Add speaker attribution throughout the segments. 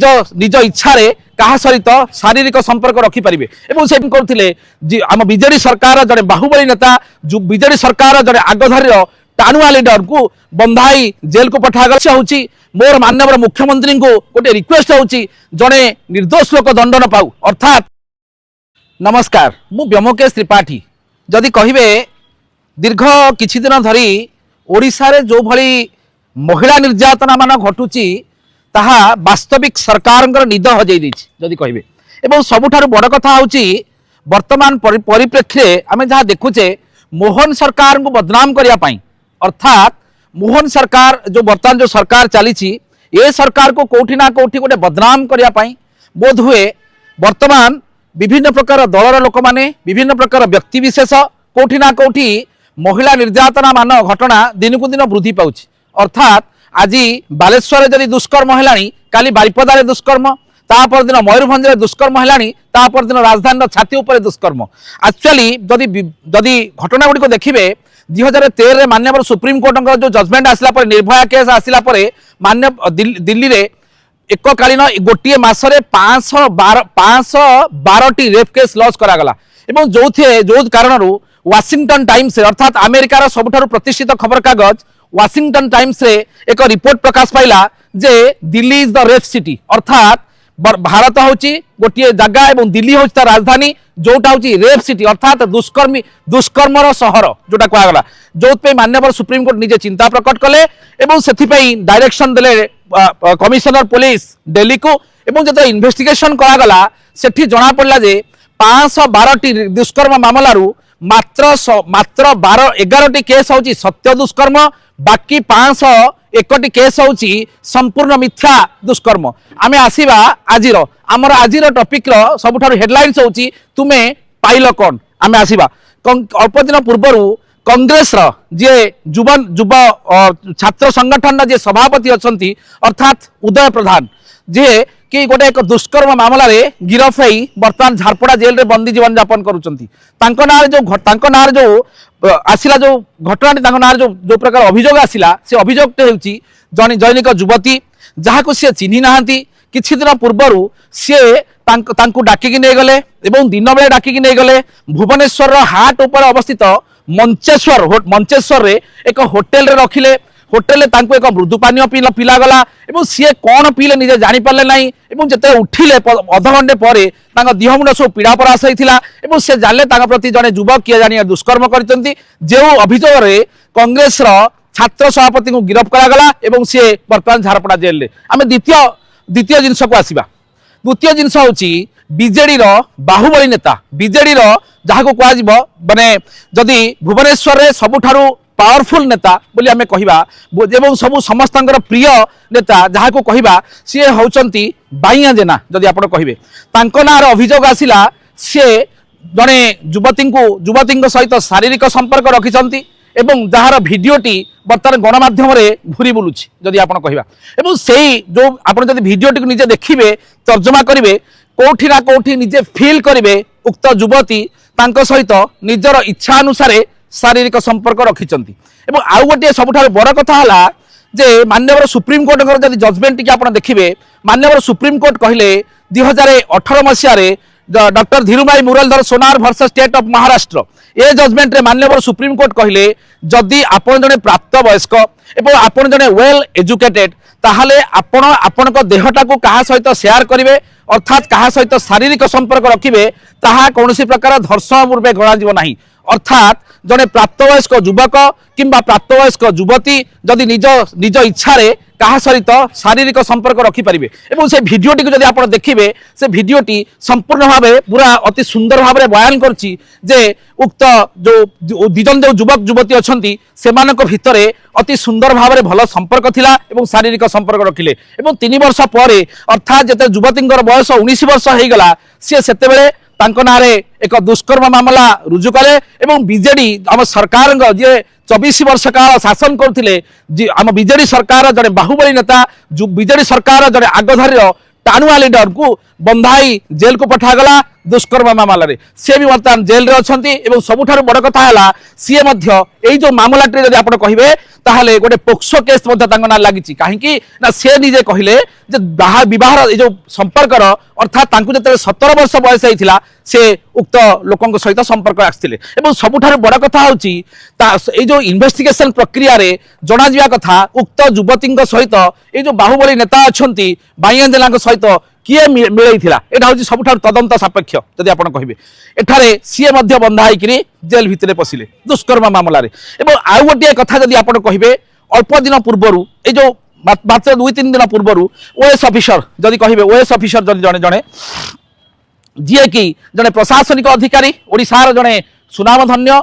Speaker 1: निज इच्छा क्या सहित शारीरिक संपर्क रखिपारे से करते आम बीजेडी सरकार जड़े बाहुबली नेता जो बीजेडी सरकार जड़े आगधारी टाणुआ लीडर को बंधाई जेल को पठागला हूँ मोर माननीय मुख्यमंत्री को गोटे रिक्वेस्ट होची जड़े निर्दोष लोक दंड न पाऊ अर्थात नमस्कार मु व्योमकेश त्रिपाठी जदि कहे दीर्घ किछि दिन धरी ओडिशा रे जो भली महिला निर्यातना मान घटुची ताहा वास्तविक सरकार निद हजई जदि कहे एवं सबुठारु बड़ कथा होची वर्तमान परिप्रेक्षी आम जहाँ देखुचे मोहन सरकार को बदनाम करने अर्थात मोहन सरकार जो वर्तमान जो सरकार चली ये सरकार को कौटी ना कौटी गोटे बदनाम करने बोध हुए वर्तमान विभिन्न प्रकार दलर लोक माने विभिन्न प्रकार व्यक्ति विशेष कौटी ना कौटी महिला निर्यातना मान घटना दिन को दिन वृद्धि पाउछि अर्थात आज बालेश्वर जदि दुष्कर्म है काली बारिपदार दुष्कर्म तापर दिन मयूरभंज दुष्कर्म है तापर दिन राजधानी छाती उपर दुष्कर्म एक्चुअली जदि घटना गुड़ी देखिए 2013 माननीय सुप्रीम कोर्ट जो जजमेंट आसला निर्भया केस आसला मान्य दिल्ली रे एककालीन गोटे मसरे 512 रेप केस लॉन्च करागला एवं जो कारण वाशिंगटन टाइम्स अर्थात अमेरिकार सबुठारु प्रतिष्ठित खबर कागज वाशिंगटन टाइम्स रे एक report Prakash Pila J Delhi is the rape city अर्थात भारत होची गोटे जगह एवं दिल्ली होची तार राजधानी जोटा होची रेप सिटी अर्थात दुष्कर्मर सहर जोटा कहगला जो माननीय सुप्रीम कोर्ट निजे चिंता प्रकट कले एवं सेथिपई डायरेक्शन देले कमिशनर पुलिस दिल्ली को एवं जो इन्वेस्टिगेशन करागला सेठी जना पड़ला जे 512 दुष्कर्म मामलारू मात्र 11 केस होची सत्य दुष्कर्म बाकी 501 केस होची संपूर्ण मिथ्या दुष्कर्म आमे आसीबा आजिर आमर आजिर टॉपिक रो सबुठारु हेडलाइंस होची तुमे पाइल कोन आमे आसीबा अल्प दिन पूर्वरु कांग्रेस रो जे युव छात्र संगठन जे सभापति अछंती अर्थात उदय प्रधान जे कि गोटे एक दुष्कर्म मामला रे गिरफ होई वर्तमान झारपड़ा जेल रे बंदी जीवन यापन करूचंती तांको नार जो आसिला जो घटना जो प्रकार अभियोग आसिला से अभियोगटे होची जैनिक युवती जहाँ को सी चिन्ही नाहांती किछि दिन पूर्वरु सी तांको डाकिकी नहीं गले एवं दिन बेले डाकिकी नहीं गले भुवनेश्वर हाट उपर अवस्थित मंचेश्वर रे एक होटेल रे रखिले होटेल तांको एक मृदु पानी पिला गला एवं सीए कौन पीले निजे जानी पारले नाही एवं जते उठिले अध घंटे पर तांको देह मुंड सब पीड़ा परास होइथिला एवं से जाले तांको प्रति जने युवक किए जानी दुष्कर्म करचंती जे अभियोग रे कांग्रेस रो छात्र सभापति को गिरफ करा गला एवं से वर्तमान झारपड़ा जेल रे आमे द्वितीय जिनस को आसीबा द्वितीय जिनस होची बीजेडी रो बाहुबली नेता बीजेडी रो जहाँ को कह माने जदि भुवनेश्वर रे सबुठारु पावरफुल नेता बोली आमे कहिबा एवं सबु समस्तंकर प्रिय नेता जहाँ को कहिबा सी होचंती बाइया जेना जदि आपण कहिबे तांको नार अभियोग आसिला सी जड़े युवती सहित शारीरिक संपर्क रखिंट एवं जार भिडटी बर्तमान गणमाध्यम घूरी बुलूची जदि आपण कहिबा एवं सेही जो आपण जदि भिडटी को निजे देखिबे तर्जमा करिवे कोठी ना कोठी निजे फील करिवे उक्त युवती तांको सहित निजर इच्छा अनुसार शारीरिक संपर्क रखिंट एवं आउ गोटे सबुठारु बड़ कथा है जे माननीय सुप्रीम कोर्ट जब जजमेंट टी आप देखिए माननीय सुप्रीम कोर्ट कहले 2018 मसीह doctor Dhirubhai Muralidhar Sonar versus state of Maharashtra ए जजमेंट रे माननीय सुप्रीम कोर्ट कहले जदि आपण जने प्राप्त वयस्क एवं आपण जने वेल एजुकेटेड ताहले आपण देहटा को कहा सहित शेयर करेंगे अर्थात कहा सहित शारीरिक संपर्क रखिए ताहा कौनसी प्रकार धर्षण रूपे गणाजिब नाही अर्थात जड़े प्राप्तवयस्क युवक किंबा प्राप्तवयस्क युवती जदि निज इच्छा क्या सहित शारीरिक संपर्क रखिपारे और से भिडटी को जब आप देखिए से भिडटी संपूर्ण भाव पूरा अति सुंदर भाव में बयान करछि जे उक्त जो दिजन जो युवक युवती अच्छा से भितर अति सुंदर भाव में भल संपर्क थिला एवं शारीरिक संपर्क रखिले एवं 3 वर्ष पर अर्थात जिते युवती बयस 19 वर्ष हो गला सी से तांको नारे एक दुष्कर्म मामला रुजु कले एवं बीजेडी आम सरकार जे 24 वर्ष काल शासन करते आम बीजेडी सरकार जड़े बाहुबली नेता जो बीजेडी सरकार जड़े आगधारी टाणुआ लीडर को बंधाई जेल को पठागला दुष्कर्म मामलें सी भी बर्तमान जेल अच्छी और सबुठ बड़ कथा है सी यही जो मामलाटी जब आप कहे ताहले गोटे पोक्सो केस ना लगी कहीं सी निजे कहले बह जो संपर्कर अर्थात जो 17 वर्ष बयस होता से उक्त लोकों सहित संपर्क आसते सबुठ बड़ कथा हूँ जो इन्वेस्टिगेशन प्रक्रिया रे जना जा कथा उक्त युवती सहित ये जो बाहुबली नेता अच्छा बाइंजेला सहित किए मिलई यहाँ हूँ सबुठ तदंत सापेक्ष जदि आप कहे एठारे सीए बंधा होकर जेल भितर पशिले दुष्कर्म मामलें आउ गोटे कथा जदि आप कहे अल्प दिन पूर्वर ये जो मात्र 2-3 दिन पूर्वर ओएस ऑफिसर जदि कहे ओएस ऑफिसर जदि जड़े जड़े जी कि जड़े प्रशासनिक अधिकारी ओडिशार जड़े सुनामधन्य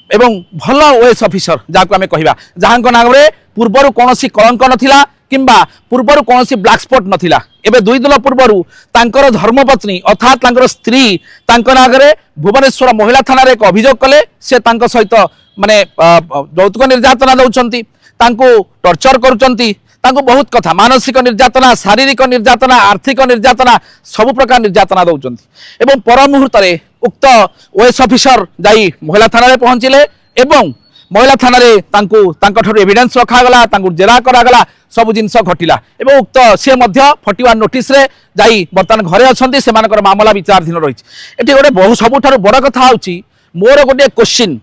Speaker 1: एवं भल ओएस ऑफिसर जहाँ आम कह जहाँ नाम पूर्वर कौन कलंक नथिला किंबा पूर्वर कौन ब्लैक स्पॉट नथिला एबे 2 दिन पूर्वर तांकर धर्मपत्नी अर्थात तांकर स्त्री नागरे भुवनेश्वर महिला थाना एक अभियोग कले से तांको सहित माने यौतुक निर्यातना दौरान टर्चर करुचंती बहुत कथा मानसिक निर्यातना शारीरिक निर्यातना आर्थिक निर्यातना सब प्रकार निर्यातना दौरान एवं पर मुहूर्त उक्त ओएस ऑफिसर जाई महिला थाना पहुंचले एवं महिला थाना एविडेंस रखागला जेरा करागला सब जिनस घटिला एवं उक्त सी 41 नोटिस रे जाई बर्तमान घरे अच्छी से मामला विचाराधीन रही ये गोटे बहु सबुठ बड़ कथा हूँ मोर गोटे क्वेश्चन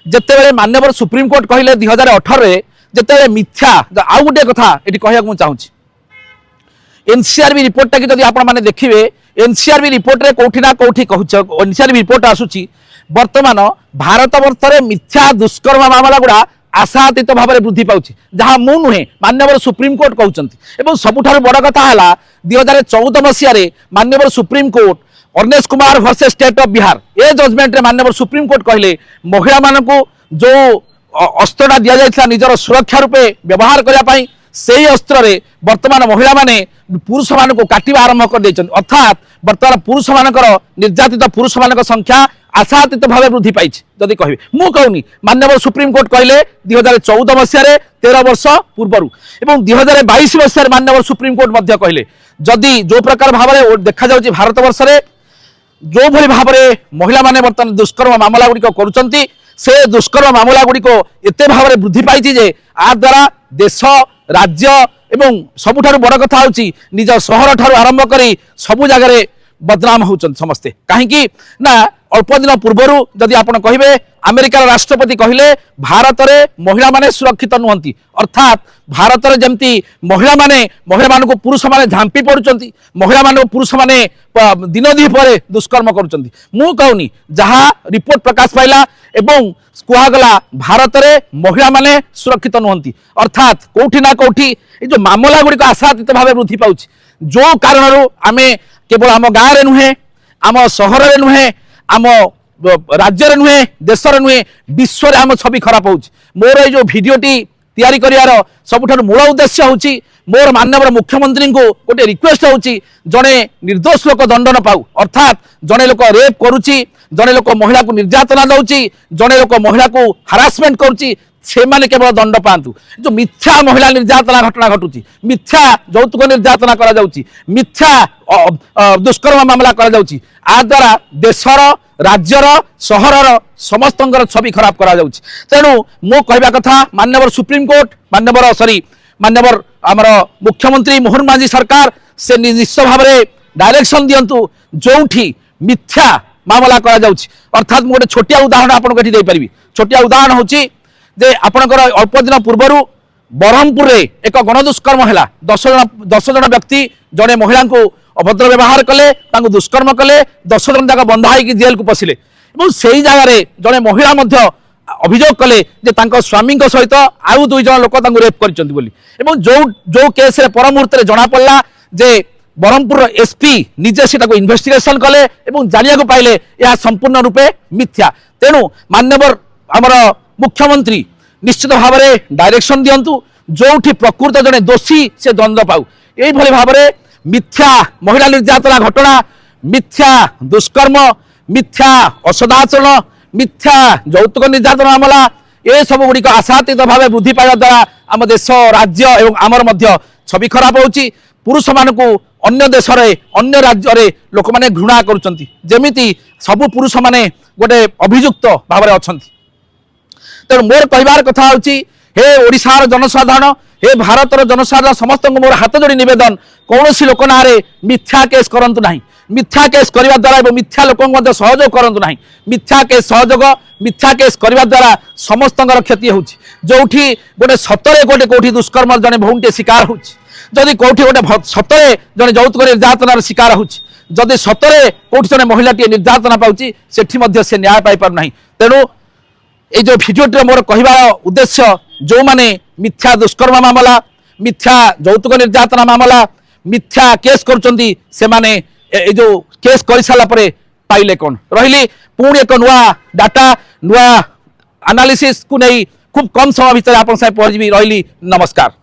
Speaker 1: जिते माननीय सुप्रीम कोर्ट कहले 2018 जिते मिथ्या आउ गोटे कथा ये कहूँ चाहूँगी एनसीआरबी रिपोर्ट टाक जब आप देखिए एनसीआरबी रिपोर्ट रे कौटी ना कौटी कहूँ एनसीआरबी रिपोर्ट आसूची वर्तमान भारत वर्ष में मिथ्या दुष्कर्म मामला गुड़ा आशातीत भाव में वृद्धि पाଉଛି जहाँ मु नुहे माननीय सुप्रीम कोर्ट कहते सबुठ बड़ कथा है 2014 मसीह माननीय supreme Court Arnesh Kumar versus state of Bihar a judgement रे माननीय सुप्रीम कोर्ट कहले महिला मानक जो अस्त्रटा दि जाइथिला निजर सुरक्षा रूपे व्यवहार करने से अस्त्र रे वर्तमान महिला माने पुरुष मान को काटिबा आरंभ कर देछन अर्थात वर्तमान पुरुष मानकर निर्यातित पुरुष मान संख्या आशातीत भाव वृद्धि पाई जदि कहे मु कहूनी माननीय सुप्रीम कोर्ट कहले 2014 मसीह 13 वर्ष पूर्वर एवं 2022 मसीह माननीय सुप्रीम कोर्ट कहले जदि जो प्रकार भाव में देखा जाउछि भारत वर्ष में जो भली भाव में महिला माने वर्तमान दुष्कर्म मामला गुड़िक करुचंती से दुष्कर्म मामला गुड़िक एते भाव में वृद्धि पाई जे आ द्वारा देश राज्य एवं सबुठारु बड़ कथा हूँ निज सहर ठारू आरंभ करी सबु जगार बदनाम होउछन समस्ते कहीं ना अल्प दिन पूर्वर जदि आप कहे अमेरिकार राष्ट्रपति कहले भारत में महिला माने सुरक्षित नुहंती अर्थात भारत में जमती महिला मान को पुरुष माने झांपी पड़ुचंती महिला मान पुरुष माने दिन दी पर दुष्कर्म करुचंती मु कहूनी जहाँ रिपोर्ट प्रकाश पाइला एवं कहगला भारत में महिला माने सुरक्षित नुहंती अर्थात कोठी ना कोठी जो मामला गुड़िक आशातीत भाव वृद्धि पाଉଛି जो कारण आमे केवल आम गाँव में नुहे आम सहर में नुहे आम राज्य नुहे देश नुहे विश्व में आम छवि खराब हो मोर ये भिडटी तैयारी कर सबुठ मूल उद्देश्य हूँ मोर माननीय मुख्यमंत्री को गोटे रिक्वेस्ट हूँ जड़े निर्दोष लोक दंड न पाऊ अर्थात जड़े लोक रेप करुच्ची जड़े लोक महिला को निर्यातना दौची जड़े लोक महिला को हारासमेंट करुच्ची से माने केवल दंड पातु जो मिथ्या महिला निर्यातना घटना घटुची मिथ्या यौतुक निर्यातना करा जाउची मिथ्या दुष्कर्म मामला करा जाउची आ द्वारा देशर राज्यर सहरर समस्त छवि खराब करा जाउची तेणु मो कहबा कथा माननीय सुप्रीम कोर्ट माननीय आमर मुख्यमंत्री मोहन मांझी सरकार से निश्चित भाव में डायरेक्शन दियंतु जोठी मिथ्या मामला करा जाउची अर्थात मु गोटे छोटिया उदाहरण आपको दे पारिबी छोटिया उदाहरण होची जे आपणकर अल्प दिन पूर्वर ब्रह्मपुर रे एक गणदुष्कर्म है 10 जन व्यक्ति जड़े महिला को अभद्र व्यवहार कले दुष्कर्म कले 10 जन जाक बंधा होगी जेल को पशिले से ही जगार जड़े महिला अभियोग कले जे स्वामी सहित आउ 2 जन लोक रेप कर जो केस पर मुहूर्त जना पड़ा जे ब्रह्मपुर एसपी निजे से इन्वेस्टिगेशन कले जानिया पाइले यह संपूर्ण रूपे मिथ्या तेणु माननीय आमर मुख्यमंत्री निश्चित भाव में डायरेक्शन दियंतु जोठी प्रकृत जड़े दोषी से दंड पाऊ यही भाव में मिथ्या महिला निर्यातना घटना मिथ्या दुष्कर्म मिथ्या असदाचरण मिथ्या यौतुक निर्यातना मामला ये सब गुड़िक आशातीत भाव वृद्धि पाइबा द्वारा आम देश राज्य एवं आमर छवि खराब होची पुरुष मानक अन्य देश अन्य राज्य में लोक मैंने घृणा करुँच जमी सबु पुरुष माने गोटे अभियुक्त भाव में अच्छा तेणु मोर कहबार कथा हूँ हे ओडिशार जनसाधारण हे भारतर जनसाधारण समस्त मोर हाथ जोड़ी निवेदन कौन सी लोक ना मिथ्या केस करंतु नहीं मिथ्या केस करने द्वारा मिथ्या लोक सहयोग करंतु नहीं मिथ्या केस सहयोग मिथ्या केस करने द्वारा समस्त क्षति हो जो गोटे सतरे गोटे कौटी दुष्कर्म जड़े भौणटे शिकार हो जदि कौटी गोटे सतरे जड़े यौतुक निर्यातनार शिकार हो जदि सतरे कौटी जड़े महिलाटी निर्यातना पाँच से न्याय पाई पार नहीं तेणु ये जो भिडियोटी मोर कहबार उद्देश्य जो माने मिथ्या दुष्कर्म मामला मिथ्या यौतुक निर्यातना मामला मिथ्या केस करुँच से माने ये जो केस कर सारा पाइले कौन रही पुणी एक नुआ डाटा नुआ एनालिसिस को नहीं खूब कम समय भितर आप पहुंची रही नमस्कार।